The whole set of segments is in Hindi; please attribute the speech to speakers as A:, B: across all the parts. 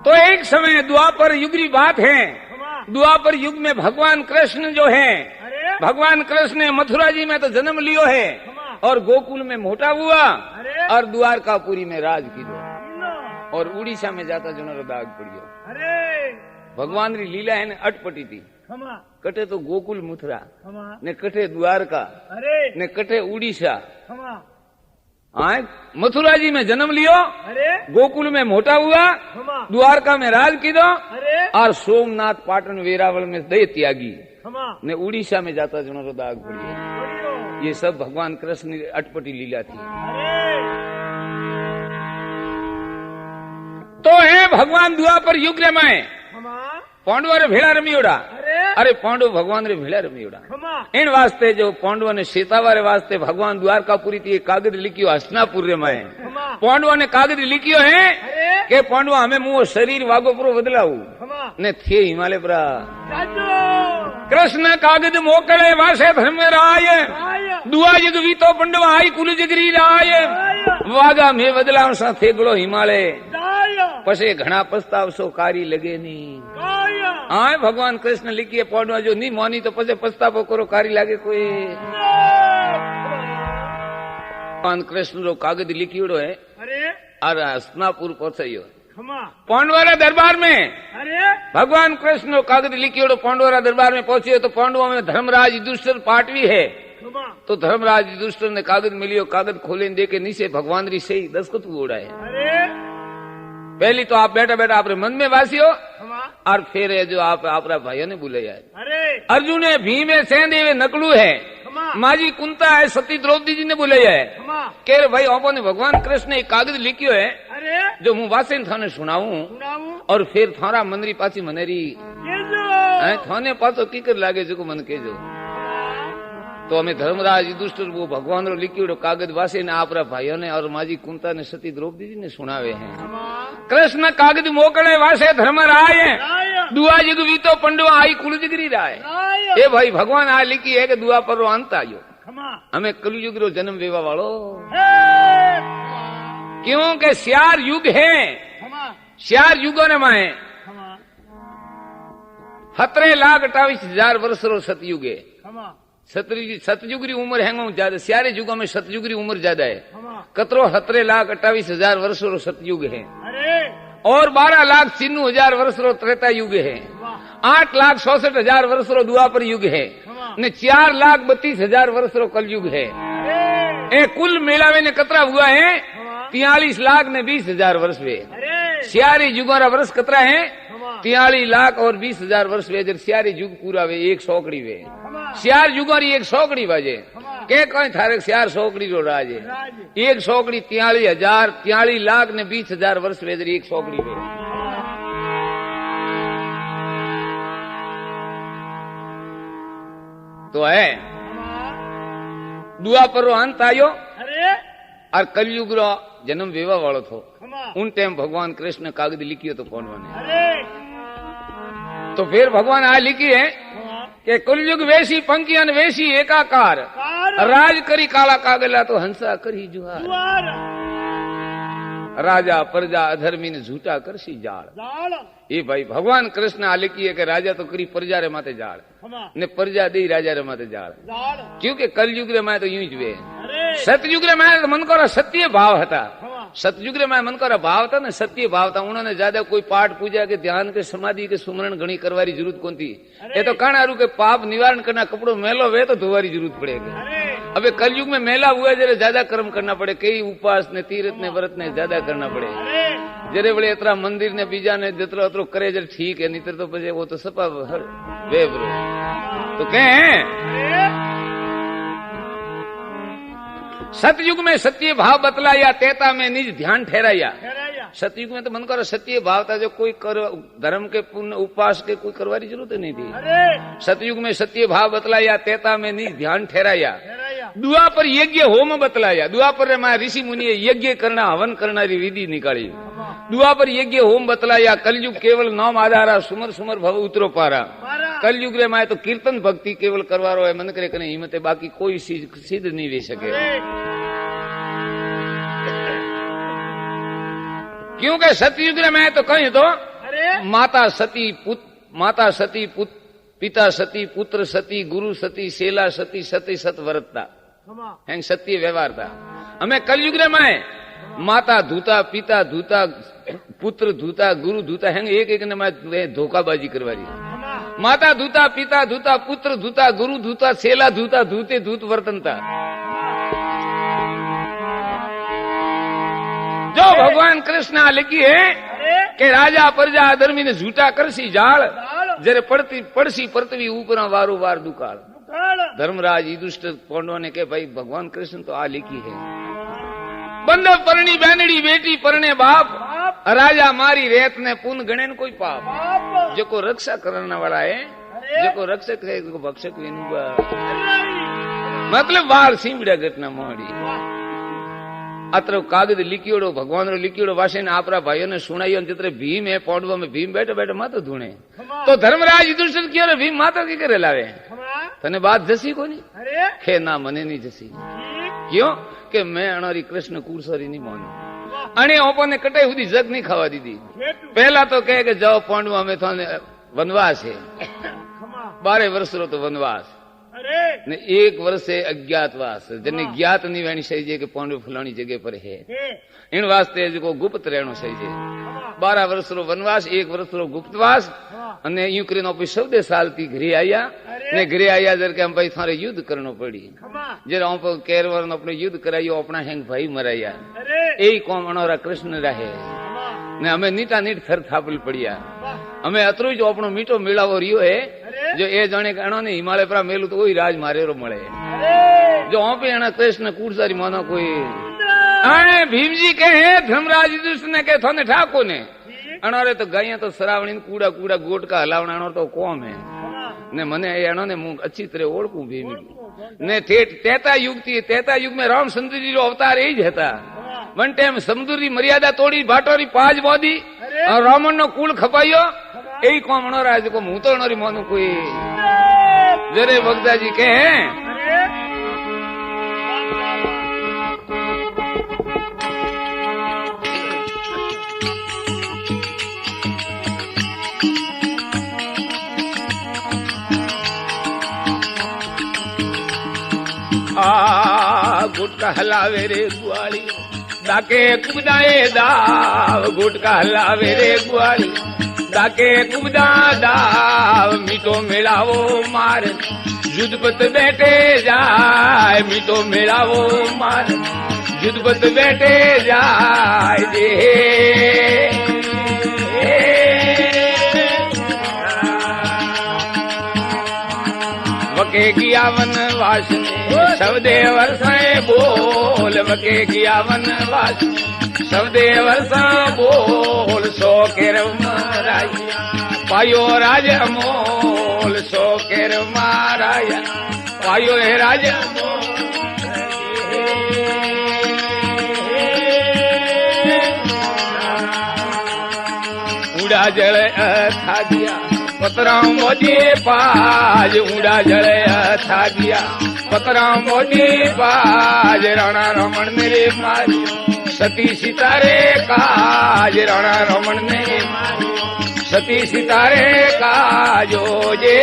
A: तो एक समय द्वापर युग की बात है। द्वापर युग में भगवान कृष्ण जो है, भगवान कृष्ण ने मथुरा जी में तो जन्म लियो है और गोकुल में मोटा हुआ और द्वारकापुरी में राज कीधो और उड़ीसा में जाता जो दाग पड़ियो। भगवान री लीला है ने अटपटी थी। कटे तो गोकुल मथुरा ने कटे द्वारका ने कटे उड़ीसा। मथुरा जी में जन्म लियो, गोकुल में मोटा हुआ, द्वारका में राज कीधो और सोमनाथ पाटन वेरावल में दे त्यागी ने उड़ीसा में जाता जो दाग पड़ियो। ये सब भगवान कृष्ण की अटपटी लीला थी। तो है भगवान द्वापर युग रे में पांडव रे भेड़ा रमियोड़ा। अरे पांडव भगवान रे भेड़ा रमियोड़ा। इन वास्ते जो पांडव ने सीतावा रे वास्ते भगवान द्वारकापुरी थी कागज लिखियो हस्तिनापुर रे में। पांडव ने कागज लिखियो है कि पांडव हमें मुंह शरीर वागो पूरो बदलाऊ ने थे हिमालय पर। कृष्ण कागज मोकले वासे धर्मराय दुआ युग वीतो पांडव आई कुल जगरी राय वागा में बदलाव सा थेगड़ो हिमालय पछे घना पछताव सो कारी लगे नी। हाँ भगवान कृष्ण लिखिए पांडव जो नहीं मानी तो पछे पछतावो करो कारी लागे कोई। भगवान कृष्ण रो कागज लिखियोड़ो है और हस्तिनापुर पहुंचाइयो पांडवरा दरबार में। भगवान कृष्ण रो कागज लिखियोड़ो पांडवरा दरबार में पहुंचियो तो पांडवों में धर्मराज युधिष्ठिर पाटवी है। तो धर्मराज युधिष्ठिर ने कागज मिलियो, कागज खोले दे के नीचे भगवान री सही दस्तखत उड़ाए। पहली तो आप बैठा बैठा अपने मन में वासियो और फिर जो आप अपना भाइयों ने बुलाया। अर्जुन है, भीम है, सहदेव है, नकलू है, माजी कुंता है, सती द्रौपदी जी ने बुलाया है। कह रहे भाई आपो ने भगवान कृष्ण ने एक कागज लिखियो है जो मुंह वासे थाने सुनाऊं और फिर थारा मनरी पाची मनेरी थाने पाचो कीकर लागे जो मन के जो। तो हमें धर्मराज युधिष्ठिर वो भगवान रो लिखियो कागज वासे ने आपरा भाइयों ने और माजी कुंता ने सती द्रौपदी जी ने सुनावे हैं। कृष्ण कागज मोकले वासे धर्मराय दुआ युग वीतो पंडवा आई कुल जगरी राय। ए भाई भगवान आ लिखी है कि दुआ पर रो अंत आयो हमें कलयुग रो जन्म वेवा वालो। क्योंकि श्यार युग है, श्यार युगो ने माए 17,28,000 वर्ष रो सतयुग है। सतयुग की उम्र है ज्यादा, सारे युगों में सतयुग की उम्र ज्यादा है। कतरो 17,28,000 वर्ष रो सतयुग है और 12,96,000 वर्ष रो त्रेता युग है। 8,67,000 वर्ष रो द्वापर युग है ने 4,32,000 वर्ष रो कलयुग है। ए कुल मेलावे ने कतरा हुआ है 43,20,000 वर्ष वे। सारे युगों का वर्ष कतरा है 43 लाख और 20,000 वर्ष वे। जब सारे युग पूरा वे 100 वे श्यार युगों की 100 बाजे के कहीं थारे श्यार 100 रो राज है। 100 43 लाख ने 20,000 वर्ष वे 100 वे। तो है दुआ पर अंत आयो और कलयुग रो जन्म वेवा वालो थो। उन टाइम भगवान कृष्ण कागज लिखियो तो कौन बने। तो फिर भगवान आ लिखी है कि कलयुग वैसी पंक्तियां वैसी एकाकार राज करी काला कागला तो हंसा करी जुहार। राजा प्रजा अधर्मी ने झूठा करसी जाड़। ये भाई भगवान कृष्ण आ लिखी है कि राजा तो करी प्रजा रे माते जाड़ ने प्रजा दी राजा रे माते जाड़। क्योंकि कलयुग रे माए तो यूं जुए सतयुग रे माए तो मन को सत्य भाव था। सतयुग रे माए मन को भाव था ना सत्य भाव था। उन्होंने ज्यादा कोई पाठ पूजा के ध्यान के समाधि के सुमरण घनी करवारी जरूरत कौन थी। ये तो कानारू के पाप निवारण करना कपड़ो मेलो वे तो धोवारी जरूरत पड़ेगी। अबे कलयुग में मेला हुआ जरा ज्यादा कर्म करना पड़े। कई उपास ने तीर्थ ने व्रत ने ज्यादा करना पड़े। जरे बड़े इतना मंदिर ने बीजा ने जितरो उतरो करे जरा ठीक है, नहीं तो बजे वो तो सपा वे ब्रो। तो कहें सतयुग में सत्य भाव बतलाया तेता में निज ध्यान ठहराया। सतयुग में तो मन करो सत्य भाव था जो कोई धर्म के पुण्य उपास के कोई करवारी जरूरत नहीं थी। सतयुग में सत्य भाव बतलाया तेता में निज ध्यान ठहराया। दुआ पर यज्ञ होम बतलाया। दुआ पर ऋषि मुनि यज्ञ करना हवन करना विधि निकाली। दुआ पर यज्ञ होम बतलाया। कलयुग केवल नाम आधारा सुमर सुमर भव उतरो पारा। कलयुग रे माए तो कीर्तन भक्ति केवल करवारो है मन करे कने हिम्मत बाकी कोई सिद्ध नहीं वे सके। क्योंकि सतयुग रे माए तो कहीं तो माता सती पिता सती पुत्र सती गुरु सती सेला सती सती सत वरतता हेंग सत्य व्यवहार था। हमें कलयुग रे माए माता धूता पिता धूता पुत्र धूता गुरु धूता हेंग एक ने मैं धोखाबाजी करवा रही। माता धूता पिता धूता पुत्र धूता गुरु धूता सेला धूता धूते धूत वर्तनता। जो भगवान कृष्ण आ लिखी है कि राजा प्रजा धर्मी ने झूठा करसी जाल जरे पड़सी पृथ्वी ऊपर वारो वार दुकाल। धर्मराज युधिष्ठिर पांडवों ने कहे भाई भगवान कृष्ण तो आ लिखी है बंदर परणी बैनड़ी बेटी परणे बाप राजा मारी रेत ने पुन गणे न कोई पाप। जो को रक्षा करने वाला है जो को रक्षक है जो भक्षक मतलब वार सीमड़ा घटना मोड़ी अत्र कागज लिखियोड़ो भगवान रो लिखियोड़ो वासे ने आपरा भाइयों ने सुनाइयो जितरे भीम है पांडवों में भीम बैठे बैठे माता धुणे तो धर्मराज युधिष्ठिर की और भीम माता की करे लावे तने बात जसी को नहीं खे ना मने नहीं जसी क्यों कि मैं अणारी कृष्ण कुरसरी नहीं मानू अणे ओपो ने कटे हुदी जग नहीं खावा दीदी। पहला तो कहे कि जाओ पांडवा में थाने वनवास है 12 वर्ष रो तो वनवास ने 1 वर्ष से अज्ञातवास जने ज्ञात नहीं रहनी सही जे के पांडव फलानी जगह पर है इन वास्ते जो गुप्त रहनो सही जे 12 वर्ष रो वनवास 1 वर्ष रो गुप्तवास अने यूं करीने आपी 14 साल थी घरे आया ने घरे आया जर के हम भाई थारे युद्ध करनो पड़ी जरा हम केरवर अपने युद्ध करायो अपना हेंग भाई मराया एई कोम अनोरा कृष्ण रहे ने हमें नीटा नीट थर थापल पड़िया हमें अतरू जो अपनो मीठो मेलावो रियो है जो ए जाने के अणो ने हिमालय पर मेलू तो वही राज मारेरो मळे जो हम पे अणा कृष्ण कूड़सारी मानो कोई आए भीम जी कहे धर्मराज युधिष्ठिर ने कहे थाने ठाको ने अणोरे तो गाया तो सरावणी कूड़ा कूड़ा गोट का हलावना अणो तो कौम है ने मने अणो ने मुंह अच्छी तरह ओळखू भीम ने तेता युग में रामचंद्र जी रो अवतार ए ज हता वन टाइम समुद्री मर्यादा तोड़ी भाटोरी पाज बोदी और रावण नो कूल खपायो एई कोम अणोरा जो मुंह तो अणोरी मानो कोई जरे भगता जी कहे गुटका हलावे रे गुआली दाके कुबदाए दाव गुटका हलावे रे गुआली दाके कुबदा दाव मीठो मेलावो मार युद्धपत बैठे जाए मीठो मेलावो मार युद्धपत बैठे जाए दे वके किया वनवास सबदे वर्षाए बोल वके किया वनवास सबदे वर्षा बोल सो केर माराया पायो राज अमोल सो केर माराया पायो है राज उड़ा जल था दिया पतरा मोदी पाज उड़ा जड़े था दिया पतरा मोदी पाज राणा रमन मेरे मारी सती सितारे काज राणा रमन ने सती सितारे काजो जे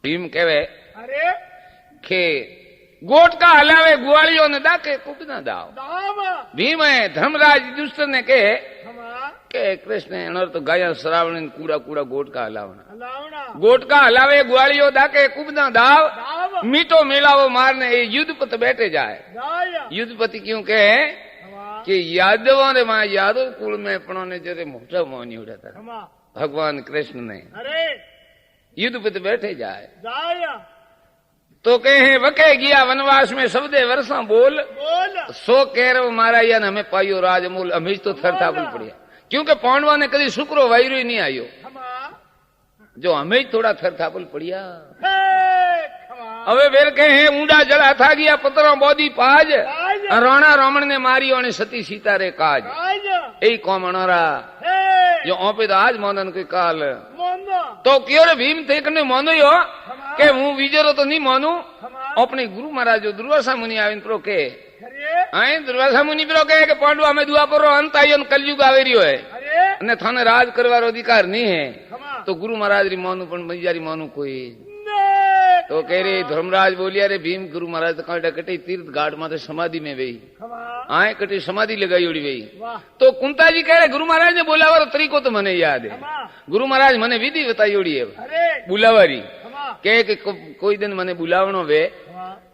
A: भीम कहे के गोट का हलावे गुआलियों ने दाके कुछ न दाव भीम है धर्मराज युधिष्ठिर ने कहे के कृष्ण अनर तो गाया श्रावण कूड़ा कूड़ा गोट का हलावना गोट का हलावे गुआलियों दाके कुछ न दाव मीठो मेलावो मारने युद्धपति बैठे जाए युद्धपति क्यों कहे कि यादवों ने मां यादव कुल में अपनों ने जरे मोटा मोहनी उड़ा था भगवान कृष्ण ने युद्धपति बैठे जाए तो कहे वके गया वनवास में सबदे वर्षा बोल सो केरव मारा या हमें पायो राजमूल अमीज तो थर थापल पड़िया क्योंकि पांडवा ने कभी शुक्रो वायरु ही नहीं आयो जो हमें थोड़ा थर थापल पड़िया હવે વેર કહે ઊંડા જળા થા ગયા પતરો બોધી પાજ રાણા રમણ ને મારી અને સતી સીતા રે કાજ એ કોમ અણરા जो ओपे तो आज मोंदन कोई काल तो क्यों रे भीम थे कने मोंदो यो के हूँ विजरो तो नहीं मोनू अपने गुरु महाराज जो दुर्वासा मुनि आवे प्रो के आए दुर्वासा मुनि प्रो के पांडवा में दुआ पर अंत आयो कलयुग आवे रियो है अने थाने राज करवारो अधिकार नहीं है तो गुरु महाराज री मोनू पण मजारी मोनू कोई तो कह रे धर्मराज बोलिया रे भीम गुरु महाराज तो कांटा कटे तीर्थ घाट माथे समाधि में गई आए कटे समाधि लगाई ओड़ी गई तो कुंता जी कह रहे गुरु महाराज ने बोलावा तो तरीको तो मने याद है गुरु महाराज मने विधि बताई ओड़ी है बुलावारी के कोई दिन मने बुलावनो वे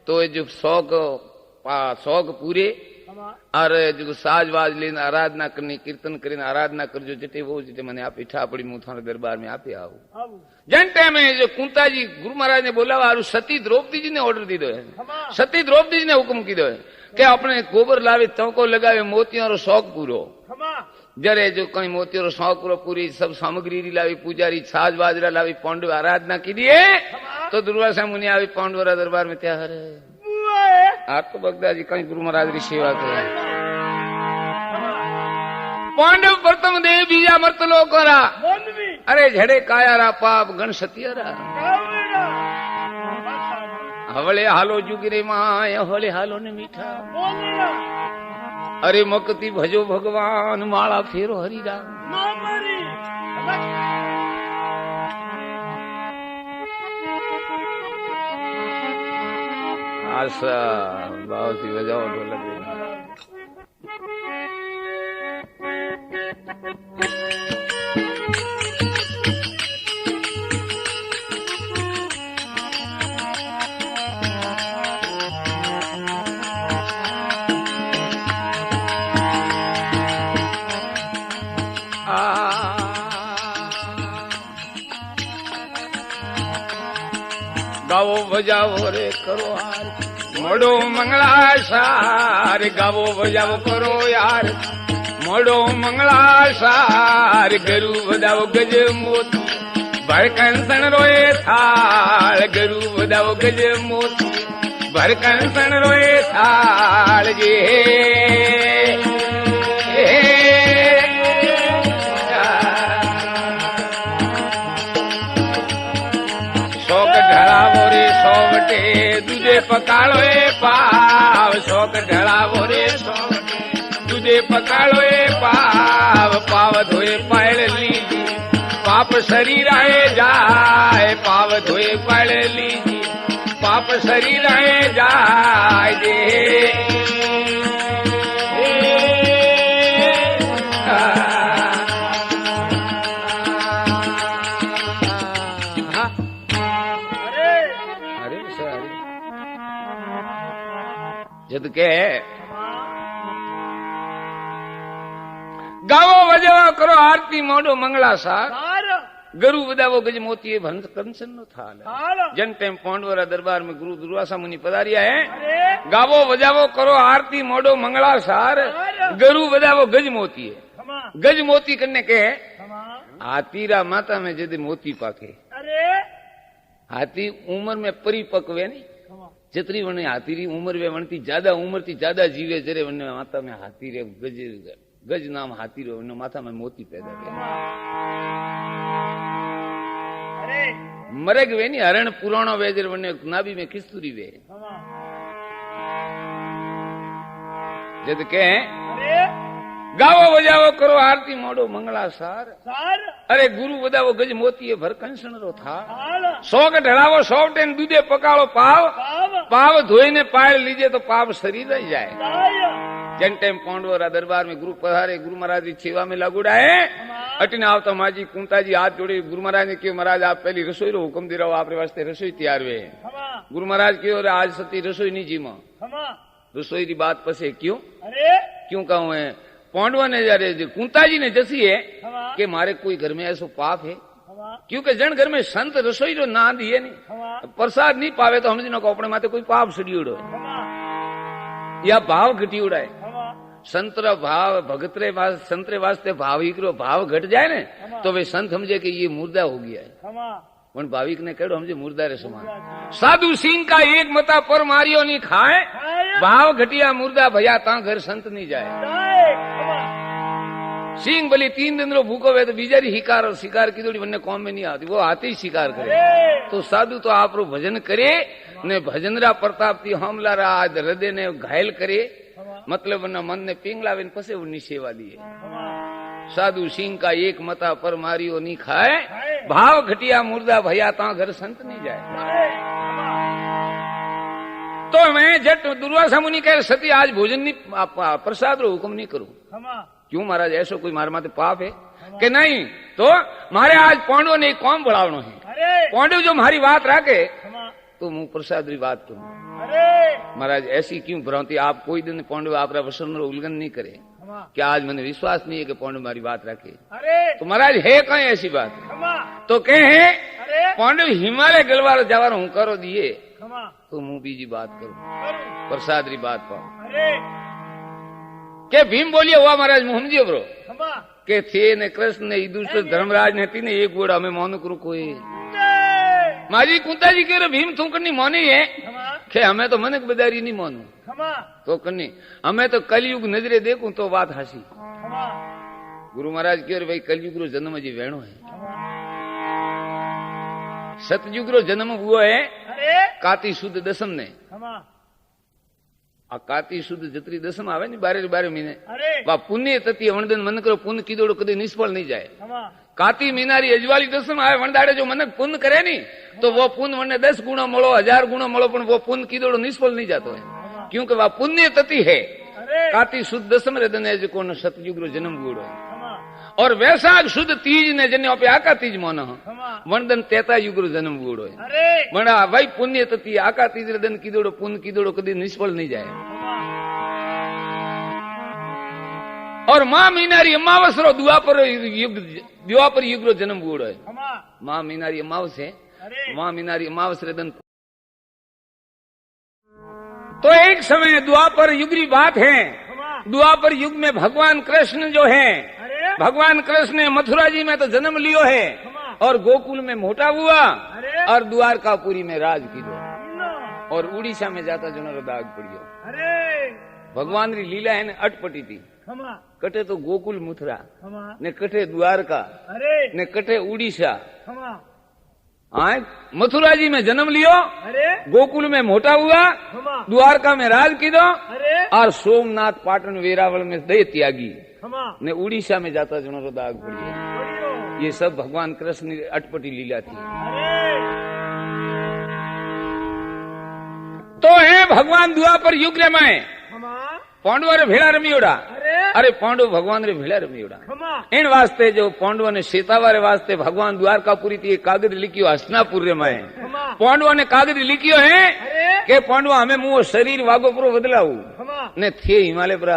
A: तो जो शौक पूरे और जो साजवाज लेने आराधना करनी कीर्तन करने आराधना कर जो जिते वो जिते मैंने आप इठा पड़ी मुँह थाने दरबार में आप आओ जन टाइम में जो कुंता जी गुरु महाराज ने बोला और सती द्रौपदी जी ने ऑर्डर दी दो है सती द्रौपदी जी ने हुक्म की दो है कि अपने गोबर लावे तंको लगावे मोतियों रो शौक पूरो जरे जो कहीं मोतियों रो शौक पूरो पूरी सब सामग्री लावी पुजारी साज बाजरा लावी पांडव आराधना की दिए तो दुर्वासा मुनि आवी पांडवरा दरबार में त्यार आप तो बगदा जी कहीं गुरु महाराज की सेवा करे पांडव प्रथम देव बीजा मर्तलो करा अरे झड़े कायारा पाप गण सतियारा हवले हालो जुगरे माय हवले हालो ने मीठा अरे मकती भजो भगवान माला फेरो हरिराम आशा बहुत ही बजाओ ढोलक गावो बजावो रे करो हार मोड़ो मंगला सार गावो बजावो करो यार मोड़ो मंगला सार गरु बजावो गज मोती भर कंसन रोए थाल गरु बजावो गज मोती भर कंसन रोए थाल जे दूजे पकाड़ो पाव शौक ढड़ावो रे दूजे पकाड़ो पाव पाव धोए पायल लीजी पाप शरीर आए जाए पाव धोए पायल लीजी पाप शरीर आए जाए जे जद के गावो बजावो करो आरती मोड़ो मंगला सार गरु बजावो गज मोती भंत कंसन नो थाल जन टाइम पांडवरा दरबार में गुरु दुर्वासा मुनि पधारिया है गावो बजावो करो आरती मोड़ो मंगला सार गरु बजावो गज मोती है गज मोती करने के हाथीरा माता में जद मोती पाके हाथी उम्र में परिपक्व है नहीं जितनी वने हाथी री उम्र वे वनती ज्यादा उम्र थी ज्यादा जीवे जरे वने माता में हाथी रे गज नाम हाथी रे वने माथा में मोती पैदा वे मरेग वे नहीं हरण पुराणो वे जरे वने नाभि में किस्तूरी वे जद के गावो बजावो करो आरती मोड़ो मंगला सार अरे गुरु बजावो गज मोती भर कंसन रो था शौक ढड़ावो सौटे दूधे पकाड़ो पाव पाव धोई ने पायल लीजे तो पाप शरीर ही जाए जन टाइम पांडवरा दरबार में गुरु पधारे गुरु महाराज की सेवा में लागूड़ा है अटिने आवता माजी कुंता जी हाथ जोड़े गुरु महाराज ने क्यों महाराज आप पहली रसोई रो हुक्म दे रहा हो आपके वास्ते रसोई तैयार हुए गुरु महाराज क्यों आज सती रसोई नहीं जीमा रसोई की बात पसे क्यों क्यों कहूँ है पांडवा ने जारे कुंता जी ने जसी है कि मारे कोई घर में ऐसो पाप है क्योंकि जन घर में संत रसोई जो ना दिए नहीं प्रसाद नहीं पावे तो हम जिन को अपने माथे कोई पाप सड़ियोड़ो या भाव घटियोड़ा है संतरा भाव भगतरे संतरे वास्ते भाविक रो भाव घट जाए ने तो वे संत समझे कि ये मुर्दा हो गया है पण भाविक ने कहो हमजे मुर्दा रे समान साधु सिंह का एक मता पर मारियो नहीं खाए भाव घटिया मुर्दा भैया ता घर संत नहीं जाए सिंह भली 3 दिन रो भूखो वे तो बीजारी शिकार की जोड़ी वन्ने कौम में नहीं आती, वो हाथी शिकार करे। तो साधु तो आप रो भजन करे ने भजन रा प्रताप थी हमला रा आज हृदय ने घायल करे, मतलब मन ने पिंगलावे पसे उन्नी सेवा लिए। साधु सिंह का एक मता पर मारियो नहीं खाए, भाव घटिया मुर्दा भैया ता घर संत नहीं जाए। तो मैं जट दुर्वासा मुनि कह सती आज भोजन नहीं प्रसाद रो हुक्म नहीं करूं। क्यों महाराज ऐसो कोई मारे माथे पाप है कि नहीं? तो मारे आज पांडव ने एक कौम बढ़ावनो है, पांडव जो हमारी बात रखे तो मुंह प्रसाद री बात करूं। महाराज ऐसी क्यों भ्रांति? आप कोई दिन पांडव आप वचन रो उल्लंघन नहीं करे क्या? आज मैंने विश्वास नहीं है कि पांडव हमारी बात रखे। तो महाराज है कहीं ऐसी बात? तो कहे पांडव हिमालय गलवार जवार हूं करो दिए तो मुंह बीजी बात करो, प्रसाद री बात पाओ। के भीम बोलिए हुआ महाराज मुंह समझियो ब्रो के थे ने कृष्ण ने दूसरे धर्मराज ने तीन एक गोड़ा हमें मौन करो कोई माजी कुंता जी कह रहे भीम तू करनी मौनी है के हमें तो मनक बदारी नहीं मानू तो करनी, हमें तो कलयुग नजरे देखूं तो बात हंसी। गुरु महाराज कह रहे भाई कलयुग रो जन्म जी वेणो है, सतयुग रो जन्म हुआ है काती शुद्ध दसम ने। आ काती शुद्ध जतरी दसम आवे नी 12 महीने वा पुण्य तती वणदन मन करो पुण्य कीदोड़ो कदे निष्फल नहीं जाए। काती मीनारी अजवाली दसम आवे वणदाड़े जो मनक पुण्य करे नी तो वो पुण्य वने 10 गुणो मळो 1000 गुणो मळो पण वो पुण्य कीदोड़ो निष्फल नहीं जातो है, क्योंकि वह पुण्य तती है। काती शुद्ध दसम रे दने जो कोन सतयुग रो जन्म हुओ है। और वैशाख शुद्ध तीज ने जने पे आका तीज मोनो वणदन 33 युग रो जन्म हुओ है। वणा भाई पुण्य तती आका तीज रे दन कीदोड़ो पुण्य कीदोड़ो कदी निष्फल नहीं जाए। और मां मीनारी अमावस रो द्वापर युग रो जन्म हुओ है। मां मीनारी अमावस है, मां मीनारी अमावस रे दन। तो एक समय द्वापर युग की बात है, द्वापर युग में भगवान कृष्ण जो है, भगवान कृष्ण ने मथुरा जी में तो जन्म लियो है और गोकुल में मोटा हुआ और द्वारकापुरी में राज कियो और उड़ीसा में जाता जो दाग पड़ियो। भगवान की लीला है ने अटपटी थी, कटे तो गोकुल मथुरा ने कटे द्वारका ने कटे उड़ीसा। मथुरा जी में जन्म लियो, गोकुल में मोटा हुआ, द्वारका में राज कीधो और सोमनाथ पाटन वेरावल में दे त्यागी ने उड़ीसा में जाता जो दाग पड़ी। ये सब भगवान कृष्ण की अटपटी लीला थी। तो है भगवान द्वापर युग रे में पांडव रे भेड़ा रमियोड़ा, अरे पांडव भगवान रे भेड़ा रमियोड़ा। इन वास्ते जो पांडव ने सीतावा रे वास्ते भगवान द्वारकापुरी थी कागज लिखियो हसनापुर रे में पांडव ने कागज लिखियो है के पांडव हमें मुंह शरीर वागो पूरो बदलाऊ ने थे हिमालय पर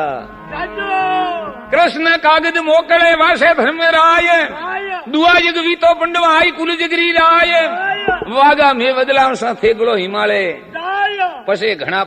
A: कृष्ण कागज मोकले वासे धर्मराय दुआ युग वीतो पंडव आई कुल जगरी राय वागा में बदलाव सा थे गलो हिमालय पसे घना